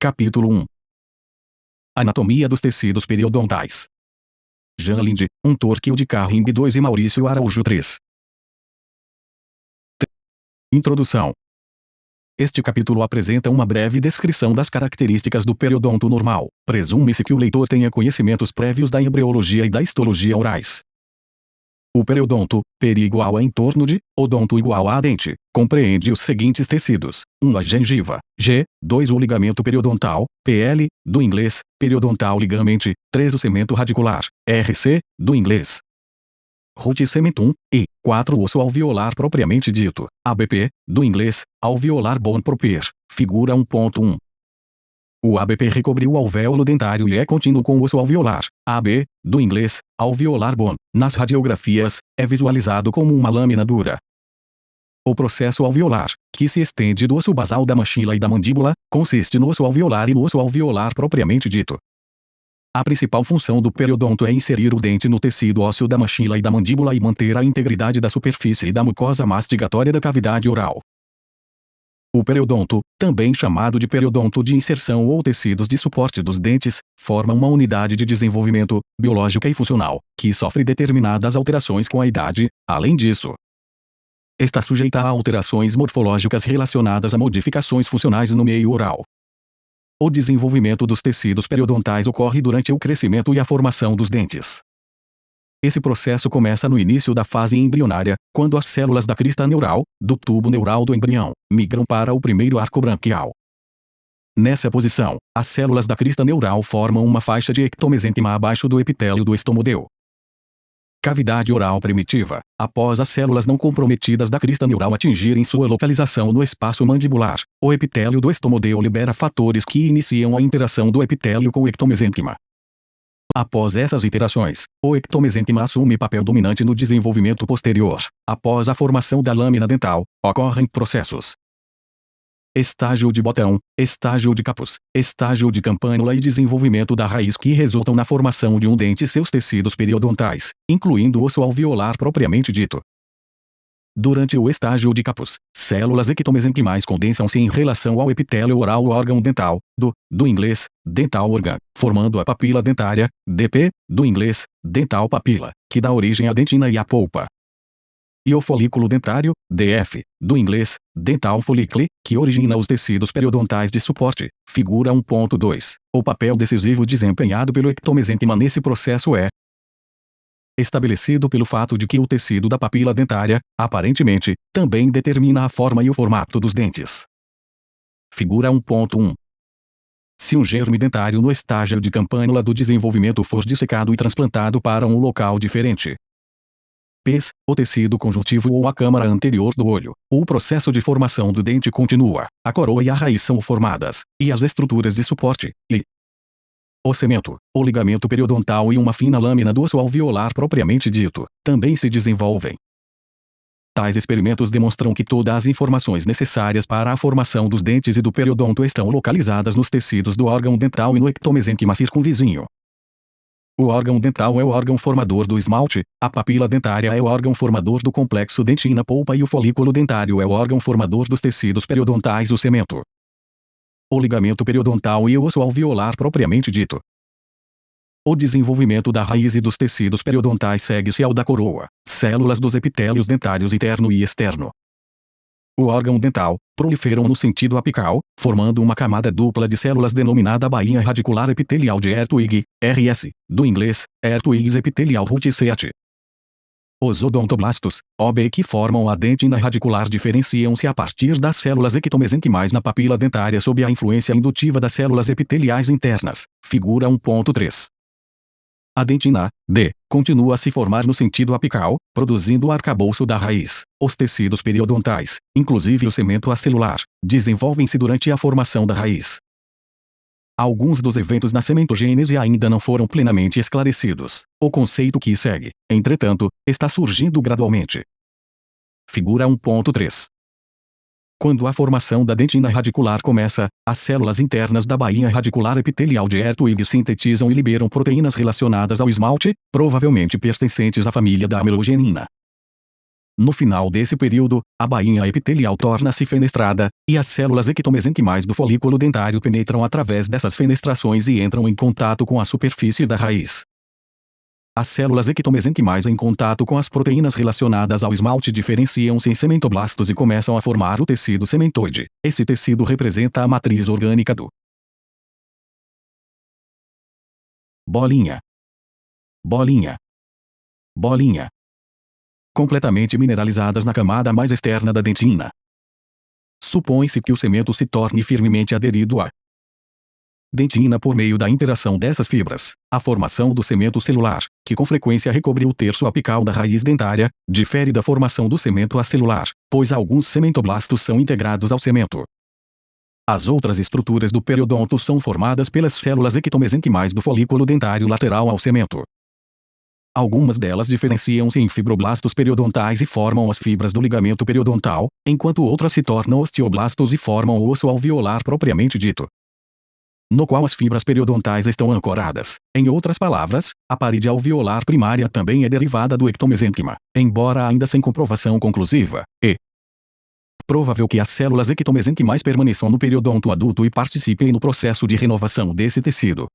Capítulo 1. Anatomia dos tecidos periodontais. Jean Linde, um Torquil de Carring 2 e Maurício Araújo 3. Introdução. Este capítulo apresenta uma breve descrição das características do periodonto normal. Presume-se que o leitor tenha conhecimentos prévios da embriologia e da histologia orais. O periodonto, peri igual a em torno de, odonto igual a dente, compreende os seguintes tecidos: 1 a gengiva, G, 2 o ligamento periodontal, PL, do inglês, periodontal ligamente, 3 o cemento radicular, RC, do inglês, root cementum, e 4 o osso alveolar propriamente dito, ABP, do inglês, alveolar bone proper, figura 1.1. O ABP recobre o alvéolo dentário e é contínuo com o osso alveolar. AB, do inglês, alveolar bone, nas radiografias, é visualizado como uma lâmina dura. O processo alveolar, que se estende do osso basal da maxila e da mandíbula, consiste no osso alveolar e no osso alveolar propriamente dito. A principal função do periodonto é inserir o dente no tecido ósseo da maxila e da mandíbula e manter a integridade da superfície e da mucosa mastigatória da cavidade oral. O periodonto, também chamado de periodonto de inserção ou tecidos de suporte dos dentes, forma uma unidade de desenvolvimento, biológica e funcional, que sofre determinadas alterações com a idade. Além disso, está sujeita a alterações morfológicas relacionadas a modificações funcionais no meio oral. O desenvolvimento dos tecidos periodontais ocorre durante o crescimento e a formação dos dentes. Esse processo começa no início da fase embrionária, quando as células da crista neural, do tubo neural do embrião, migram para o primeiro arco branquial. Nessa posição, as células da crista neural formam uma faixa de ectomesênquima abaixo do epitélio do estomodeu. Cavidade oral primitiva. Após as células não comprometidas da crista neural atingirem sua localização no espaço mandibular, o epitélio do estomodeu libera fatores que iniciam a interação do epitélio com o ectomesênquima. Após essas iterações, o ectomesênquima assume papel dominante no desenvolvimento posterior. Após a formação da lâmina dental, ocorrem processos: estágio de botão, estágio de capuz, estágio de campânula e desenvolvimento da raiz que resultam na formação de um dente e seus tecidos periodontais, incluindo o osso alveolar propriamente dito. Durante o estágio de capuz, células ectomesênquimais condensam-se em relação ao epitélio oral ou órgão dental, do inglês, dental organ, formando a papila dentária, DP, do inglês, dental papila, que dá origem à dentina e à polpa. E o folículo dentário, DF, do inglês, dental follicle, que origina os tecidos periodontais de suporte, figura 1.2. O papel decisivo desempenhado pelo ectomesênquima nesse processo é estabelecido pelo fato de que o tecido da papila dentária, aparentemente, também determina a forma e o formato dos dentes. Figura 1.1. Se um germe dentário no estágio de campânula do desenvolvimento for dissecado e transplantado para um local diferente, pes, o tecido conjuntivo ou a câmara anterior do olho, o processo de formação do dente continua, a coroa e a raiz são formadas, e as estruturas de suporte, e o cemento, o ligamento periodontal e uma fina lâmina do osso alveolar propriamente dito, também se desenvolvem. Tais experimentos demonstram que todas as informações necessárias para a formação dos dentes e do periodonto estão localizadas nos tecidos do órgão dental e no ectomesênquima circunvizinho. O órgão dental é o órgão formador do esmalte, a papila dentária é o órgão formador do complexo dentina-polpa e o folículo dentário é o órgão formador dos tecidos periodontais, o cemento, o ligamento periodontal e o osso alveolar propriamente dito. O desenvolvimento da raiz e dos tecidos periodontais segue-se ao da coroa, células dos epitélios dentários interno e externo. O órgão dental, proliferam no sentido apical, formando uma camada dupla de células denominada bainha radicular epitelial de Ertwig, RS, do inglês, Ertwig's Epithelial Root Set. Os odontoblastos, OB, que formam a dentina radicular diferenciam-se a partir das células ectomesênquimais na papila dentária sob a influência indutiva das células epiteliais internas, figura 1.3. A dentina, D, continua a se formar no sentido apical, produzindo o arcabouço da raiz. Os tecidos periodontais, inclusive o cemento acelular, desenvolvem-se durante a formação da raiz. Alguns dos eventos na cementogênese ainda não foram plenamente esclarecidos. O conceito que segue, entretanto, está surgindo gradualmente. Figura 1.3. Quando a formação da dentina radicular começa, as células internas da bainha radicular epitelial de Ertwig sintetizam e liberam proteínas relacionadas ao esmalte, provavelmente pertencentes à família da amelogenina. No final desse período, a bainha epitelial torna-se fenestrada, e as células ectomesenquimais do folículo dentário penetram através dessas fenestrações e entram em contato com a superfície da raiz. As células ectomesenquimais em contato com as proteínas relacionadas ao esmalte diferenciam-se em sementoblastos e começam a formar o tecido sementoide. Esse tecido representa a matriz orgânica do bolinha, bolinha, bolinha, completamente mineralizadas na camada mais externa da dentina. Supõe-se que o cemento se torne firmemente aderido à dentina por meio da interação dessas fibras. A formação do cemento celular, que com frequência recobre o terço apical da raiz dentária, difere da formação do cemento acelular, pois alguns sementoblastos são integrados ao cemento. As outras estruturas do periodonto são formadas pelas células ectomesenquimais do folículo dentário lateral ao cemento. Algumas delas diferenciam-se em fibroblastos periodontais e formam as fibras do ligamento periodontal, enquanto outras se tornam osteoblastos e formam o osso alveolar propriamente dito, no qual as fibras periodontais estão ancoradas. Em outras palavras, a parede alveolar primária também é derivada do ectomesenquima, embora ainda sem comprovação conclusiva. É provável que as células ectomesenquimais permaneçam no periodonto adulto e participem no processo de renovação desse tecido.